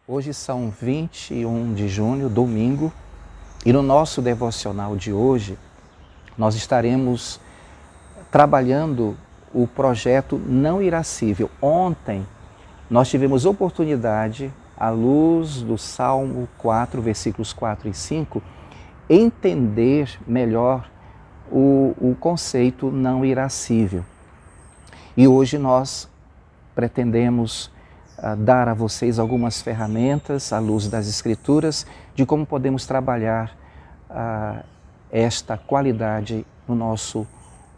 Hoje são 21 de junho, domingo, e no nosso devocional de hoje nós estaremos trabalhando o projeto Não Irascível. Ontem nós tivemos oportunidade, à luz do Salmo 4, versículos 4 e 5, entender melhor o conceito não irascível. E hoje nós pretendemos dar a vocês algumas ferramentas à luz das Escrituras de como podemos trabalhar esta qualidade no nosso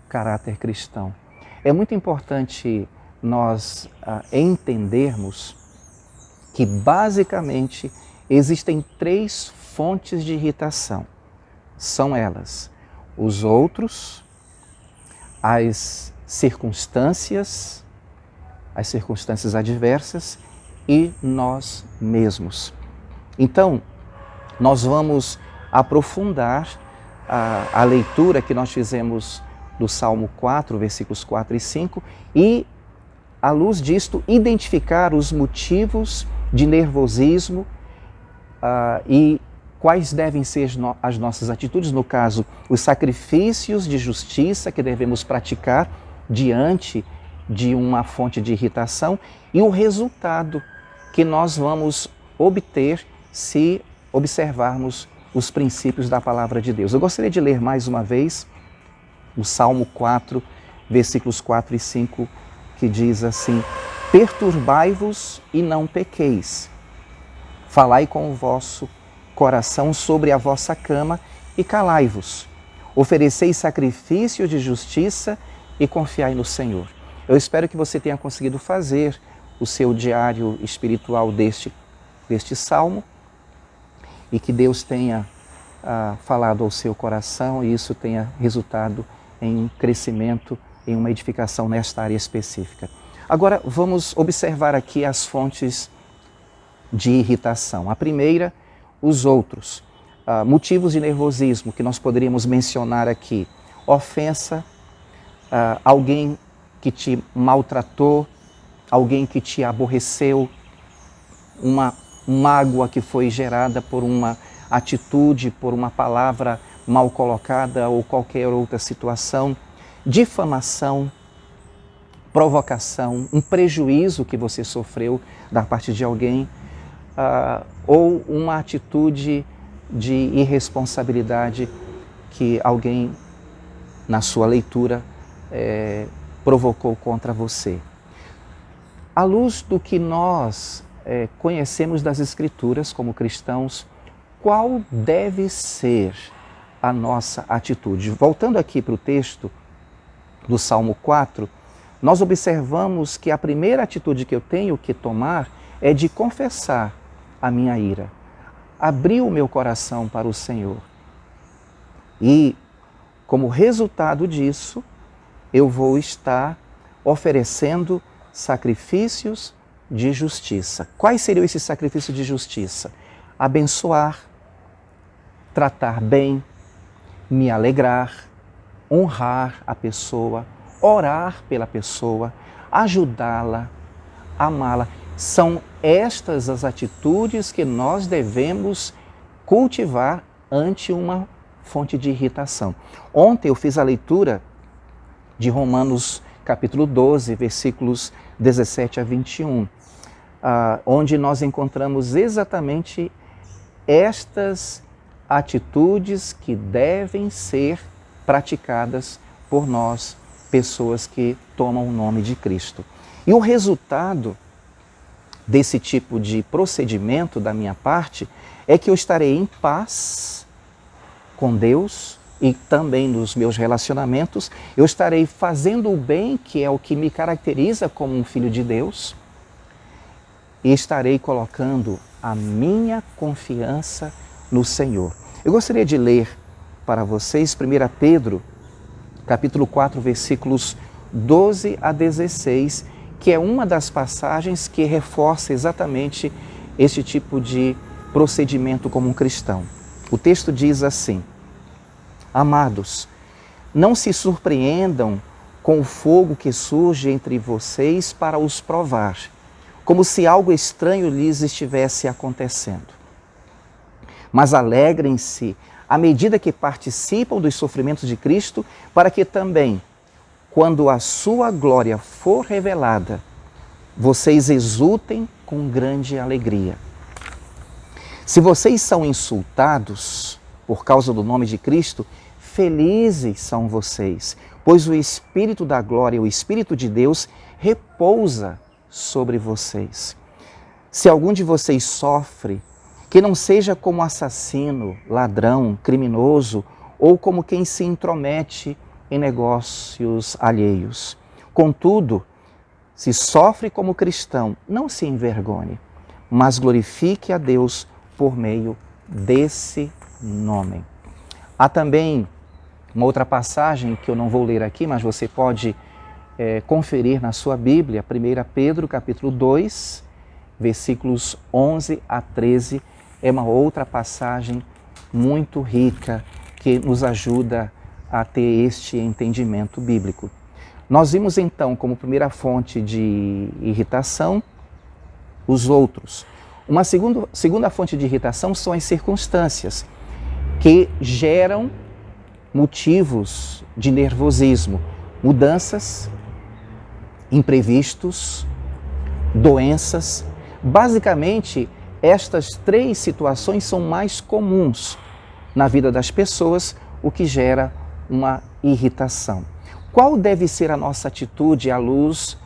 caráter cristão. É muito importante nós entendermos que basicamente existem 3 fontes de irritação. São elas: os outros, as circunstâncias adversas e nós mesmos. Então, nós vamos aprofundar a leitura que nós fizemos do Salmo 4, versículos 4 e 5, e, à luz disto, identificar os motivos de nervosismo e quais devem ser as nossas atitudes, no caso, os sacrifícios de justiça que devemos praticar diante de uma fonte de irritação e o resultado que nós vamos obter se observarmos os princípios da palavra de Deus. Eu gostaria de ler mais uma vez o Salmo 4, versículos 4 e 5, que diz assim: perturbai-vos e não pequeis, falai com o vosso coração sobre a vossa cama e calai-vos, ofereceis sacrifício de justiça e confiai no Senhor. Eu espero que você tenha conseguido fazer o seu diário espiritual deste salmo e que Deus tenha falado ao seu coração e isso tenha resultado em um crescimento, em uma edificação nesta área específica. Agora vamos observar aqui as fontes de irritação. A primeira, os outros. Motivos de nervosismo que nós poderíamos mencionar aqui: ofensa, alguém que te maltratou, alguém que te aborreceu, uma mágoa que foi gerada por uma atitude, por uma palavra mal colocada ou qualquer outra situação, difamação, provocação, um prejuízo que você sofreu da parte de alguém, ou uma atitude de irresponsabilidade que alguém, na sua leitura, provocou contra você. À luz do que nós conhecemos das Escrituras como cristãos, qual deve ser a nossa atitude? Voltando aqui para o texto do Salmo 4, nós observamos que a primeira atitude que eu tenho que tomar é de confessar a minha ira, abrir o meu coração para o Senhor. E, como resultado disso, eu vou estar oferecendo sacrifícios de justiça. Quais seriam esses sacrifícios de justiça? Abençoar, tratar bem, me alegrar, honrar a pessoa, orar pela pessoa, ajudá-la, amá-la. São estas as atitudes que nós devemos cultivar ante uma fonte de irritação. Ontem eu fiz a leitura de Romanos capítulo 12, versículos 17 a 21, onde nós encontramos exatamente estas atitudes que devem ser praticadas por nós, pessoas que tomam o nome de Cristo. E o resultado desse tipo de procedimento da minha parte é que eu estarei em paz com Deus e também nos meus relacionamentos, eu estarei fazendo o bem, que é o que me caracteriza como um filho de Deus, e estarei colocando a minha confiança no Senhor. Eu gostaria de ler para vocês 1 Pedro, capítulo 4, versículos 12 a 16, que é uma das passagens que reforça exatamente este tipo de procedimento como um cristão. O texto diz assim: amados, não se surpreendam com o fogo que surge entre vocês para os provar, como se algo estranho lhes estivesse acontecendo. Mas alegrem-se à medida que participam dos sofrimentos de Cristo, para que também, quando a sua glória for revelada, vocês exultem com grande alegria. Se vocês são insultados por causa do nome de Cristo, felizes são vocês, pois o Espírito da glória, o Espírito de Deus, repousa sobre vocês. Se algum de vocês sofre, que não seja como assassino, ladrão, criminoso ou como quem se intromete em negócios alheios. Contudo, se sofre como cristão, não se envergonhe, mas glorifique a Deus por meio desse nome. Há também uma outra passagem que eu não vou ler aqui, mas você pode conferir na sua Bíblia, 1 Pedro capítulo 2, versículos 11 a 13, é uma outra passagem muito rica que nos ajuda a ter este entendimento bíblico. Nós vimos então como primeira fonte de irritação os outros. Uma segunda fonte de irritação são as circunstâncias que geram motivos de nervosismo, mudanças, imprevistos, doenças. Basicamente, estas três situações são mais comuns na vida das pessoas, o que gera uma irritação. Qual deve ser a nossa atitude à luz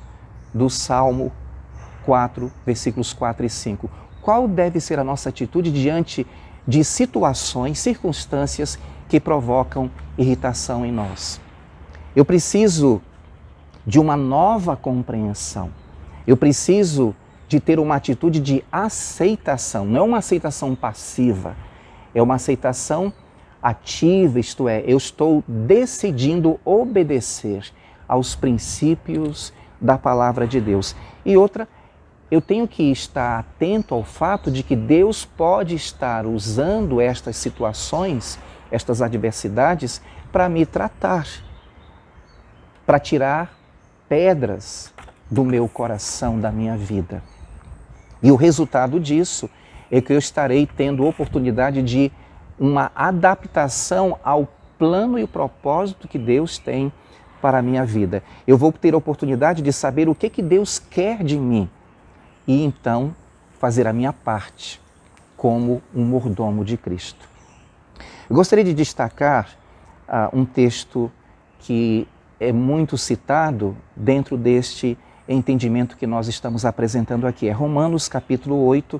do Salmo 4, versículos 4 e 5? Qual deve ser a nossa atitude diante de situações, circunstâncias que provocam irritação em nós? Eu preciso de uma nova compreensão. Eu preciso de ter uma atitude de aceitação. Não é uma aceitação passiva, é uma aceitação ativa, isto é, eu estou decidindo obedecer aos princípios da palavra de Deus. E outra, eu tenho que estar atento ao fato de que Deus pode estar usando estas situações, estas adversidades, para me tratar, para tirar pedras do meu coração, da minha vida. E o resultado disso é que eu estarei tendo oportunidade de uma adaptação ao plano e o propósito que Deus tem para a minha vida. Eu vou ter a oportunidade de saber o que Deus quer de mim e então fazer a minha parte como um mordomo de Cristo. Eu gostaria de destacar um texto que é muito citado dentro deste entendimento que nós estamos apresentando aqui. É Romanos capítulo 8,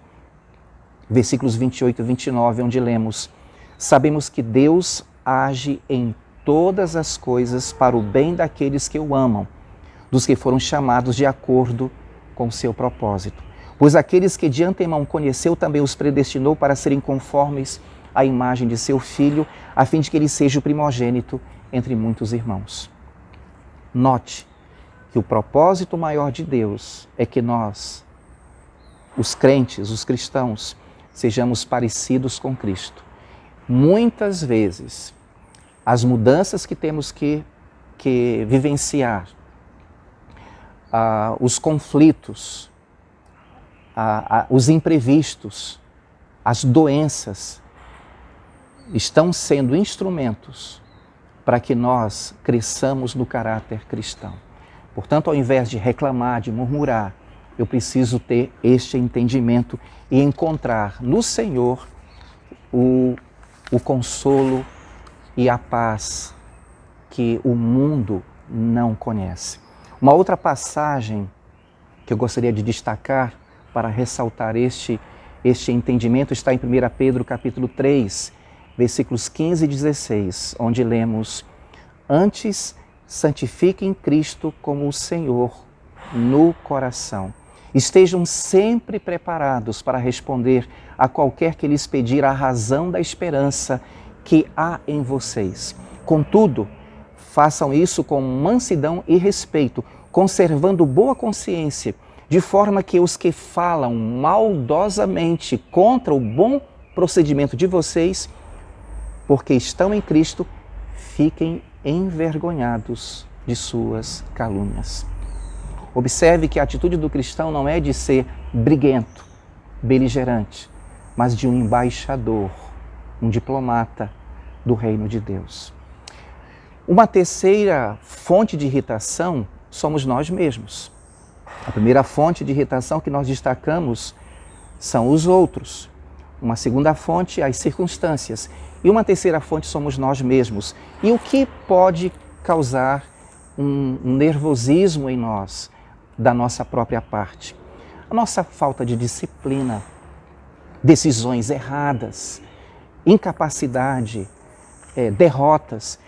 versículos 28 e 29, onde lemos: sabemos que Deus age em todas as coisas para o bem daqueles que o amam, dos que foram chamados de acordo com o seu propósito. Pois aqueles que de antemão conheceu também os predestinou para serem conformes à imagem de seu Filho, a fim de que ele seja o primogênito entre muitos irmãos. Note que o propósito maior de Deus é que nós, os crentes, os cristãos, sejamos parecidos com Cristo. Muitas vezes, as mudanças que temos que vivenciar, os conflitos, os imprevistos, as doenças, estão sendo instrumentos para que nós cresçamos no caráter cristão. Portanto, ao invés de reclamar, de murmurar, eu preciso ter este entendimento e encontrar no Senhor o consolo e a paz que o mundo não conhece. Uma outra passagem que eu gostaria de destacar para ressaltar este entendimento está em 1 Pedro capítulo 3, versículos 15 e 16, onde lemos: antes santifiquem Cristo como o Senhor no coração. Estejam sempre preparados para responder a qualquer que lhes pedir a razão da esperança que há em vocês. Contudo, façam isso com mansidão e respeito, conservando boa consciência, de forma que os que falam maldosamente contra o bom procedimento de vocês, porque estão em Cristo, fiquem envergonhados de suas calúnias. Observe que a atitude do cristão não é de ser briguento, beligerante, mas de um embaixador, um diplomata do reino de Deus. Uma terceira fonte de irritação somos nós mesmos. A primeira fonte de irritação que nós destacamos são os outros. Uma segunda fonte, as circunstâncias. E uma terceira fonte somos nós mesmos. E o que pode causar um nervosismo em nós, da nossa própria parte? A nossa falta de disciplina, decisões erradas, incapacidade, derrotas.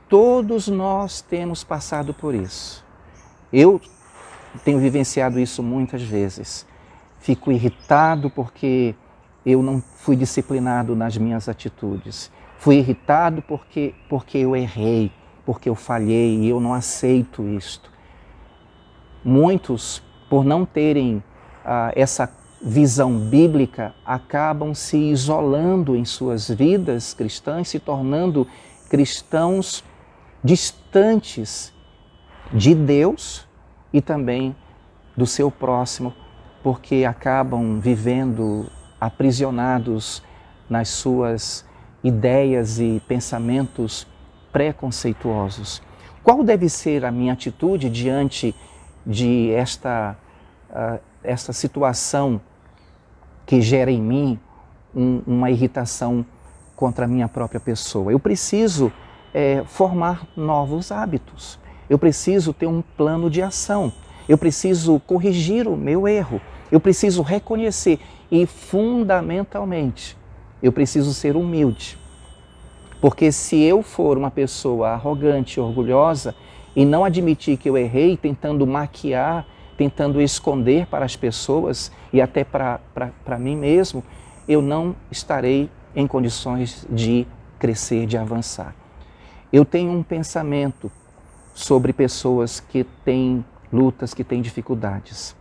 Todos nós temos passado por isso. Eu tenho vivenciado isso muitas vezes. Fico irritado porque eu não fui disciplinado nas minhas atitudes. Fui irritado porque eu errei, porque eu falhei e eu não aceito isto. Muitos, por não terem essa visão bíblica, acabam se isolando em suas vidas cristãs, se tornando cristãos distantes de Deus e também do seu próximo, porque acabam vivendo aprisionados nas suas ideias e pensamentos preconceituosos. Qual deve ser a minha atitude diante de esta situação que gera em mim uma irritação contra a minha própria pessoa? Eu preciso formar novos hábitos. Eu preciso ter um plano de ação. Eu preciso corrigir o meu erro. Eu preciso reconhecer e, fundamentalmente, eu preciso ser humilde. Porque se eu for uma pessoa arrogante, orgulhosa e não admitir que eu errei, tentando maquiar, tentando esconder para as pessoas e até para mim mesmo, eu não estarei em condições de crescer, de avançar. Eu tenho um pensamento sobre pessoas que têm lutas, que têm dificuldades.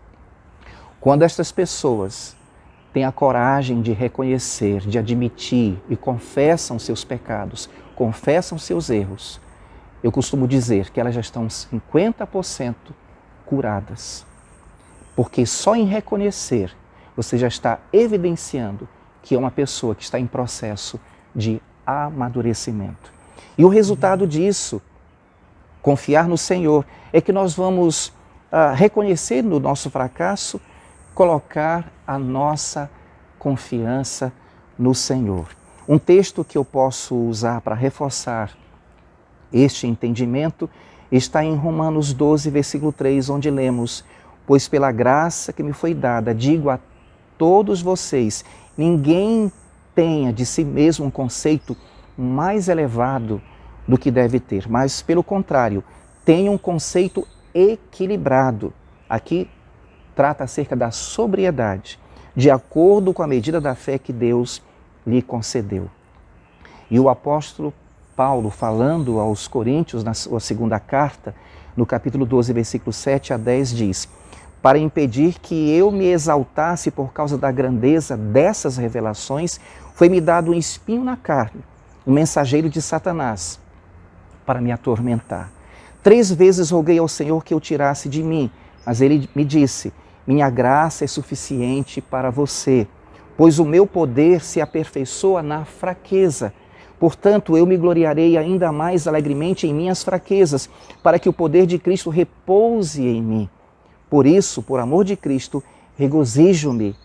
Quando estas pessoas têm a coragem de reconhecer, de admitir e confessam seus pecados, confessam seus erros, eu costumo dizer que elas já estão 50% curadas. Porque só em reconhecer, você já está evidenciando que é uma pessoa que está em processo de amadurecimento. E o resultado disso, confiar no Senhor, é que nós vamos reconhecer no nosso fracasso, colocar a nossa confiança no Senhor. Um texto que eu posso usar para reforçar este entendimento está em Romanos 12, versículo 3, onde lemos: pois pela graça que me foi dada, digo a todos vocês, ninguém tenha de si mesmo um conceito mais elevado do que deve ter, mas pelo contrário, tenha um conceito equilibrado. Aqui trata acerca da sobriedade, de acordo com a medida da fé que Deus lhe concedeu. E o apóstolo Paulo, falando aos Coríntios, na sua segunda carta, no capítulo 12, versículos 7 a 10, diz: para impedir que eu me exaltasse por causa da grandeza dessas revelações, foi-me dado um espinho na carne, um mensageiro de Satanás, para me atormentar. 3 vezes roguei ao Senhor que o tirasse de mim, mas ele me disse: minha graça é suficiente para você, pois o meu poder se aperfeiçoa na fraqueza. Portanto, eu me gloriarei ainda mais alegremente em minhas fraquezas, para que o poder de Cristo repouse em mim. Por isso, por amor de Cristo, regozijo-me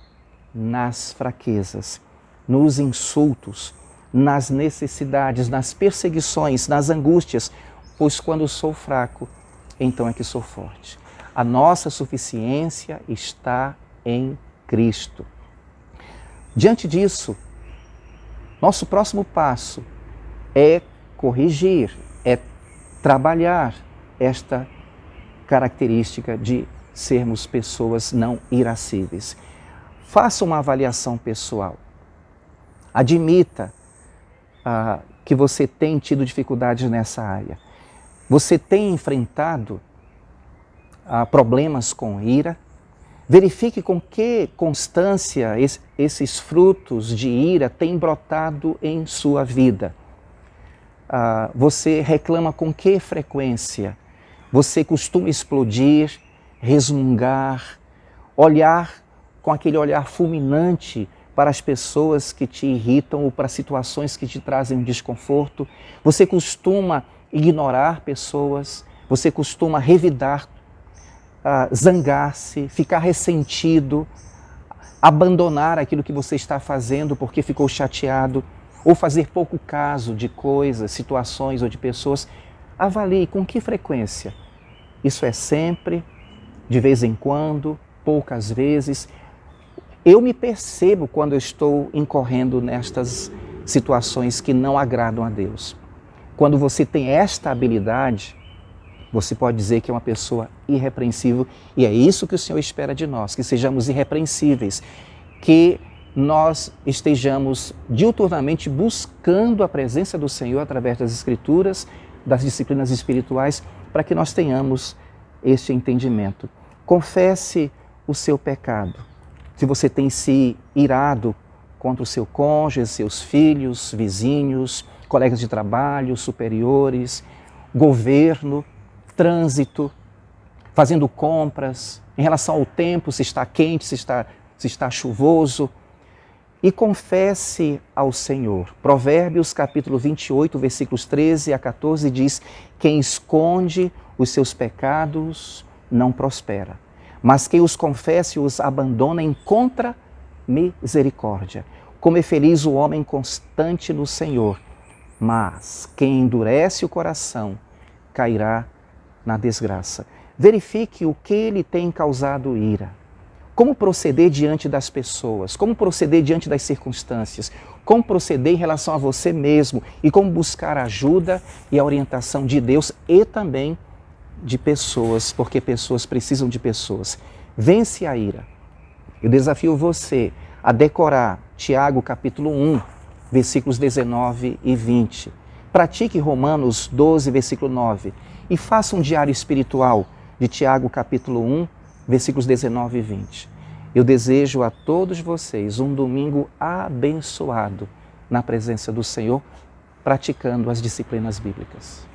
nas fraquezas, nos insultos, nas necessidades, nas perseguições, nas angústias, pois quando sou fraco, então é que sou forte. A nossa suficiência está em Cristo. Diante disso, nosso próximo passo é corrigir, é trabalhar esta característica de sermos pessoas não irascíveis. Faça uma avaliação pessoal. Admita que você tem tido dificuldades nessa área. Você tem enfrentado problemas com ira? Verifique com que constância esses frutos de ira têm brotado em sua vida. Você reclama com que frequência? Você costuma explodir, resmungar, olhar com aquele olhar fulminante para as pessoas que te irritam ou para situações que te trazem desconforto. Você costuma ignorar pessoas, você costuma revidar, zangar-se, ficar ressentido, abandonar aquilo que você está fazendo porque ficou chateado, ou fazer pouco caso de coisas, situações ou de pessoas. Avalie com que frequência. Isso é sempre, de vez em quando, poucas vezes. Eu me percebo quando eu estou incorrendo nestas situações que não agradam a Deus. Quando você tem esta habilidade, você pode dizer que é uma pessoa irrepreensível, e é isso que o Senhor espera de nós, que sejamos irrepreensíveis, que nós estejamos diuturnamente buscando a presença do Senhor através das Escrituras, das disciplinas espirituais, para que nós tenhamos este entendimento. Confesse o seu pecado. Se você tem se irado contra o seu cônjuge, seus filhos, vizinhos, colegas de trabalho, superiores, governo, trânsito, fazendo compras, em relação ao tempo, se está quente, se está chuvoso, e confesse ao Senhor. Provérbios capítulo 28, versículos 13 a 14 diz: quem esconde os seus pecados não prospera, mas quem os confessa e os abandona encontra misericórdia. Como é feliz o homem constante no Senhor, mas quem endurece o coração cairá na desgraça. Verifique o que lhe tem causado ira. Como proceder diante das pessoas, como proceder diante das circunstâncias, como proceder em relação a você mesmo e como buscar a ajuda e a orientação de Deus e também de pessoas, porque pessoas precisam de pessoas. Vence a ira. Eu desafio você a decorar Tiago capítulo 1, versículos 19 e 20. Pratique Romanos 12, versículo 9 e faça um diário espiritual de Tiago capítulo 1, versículos 19 e 20. Eu desejo a todos vocês um domingo abençoado na presença do Senhor, praticando as disciplinas bíblicas.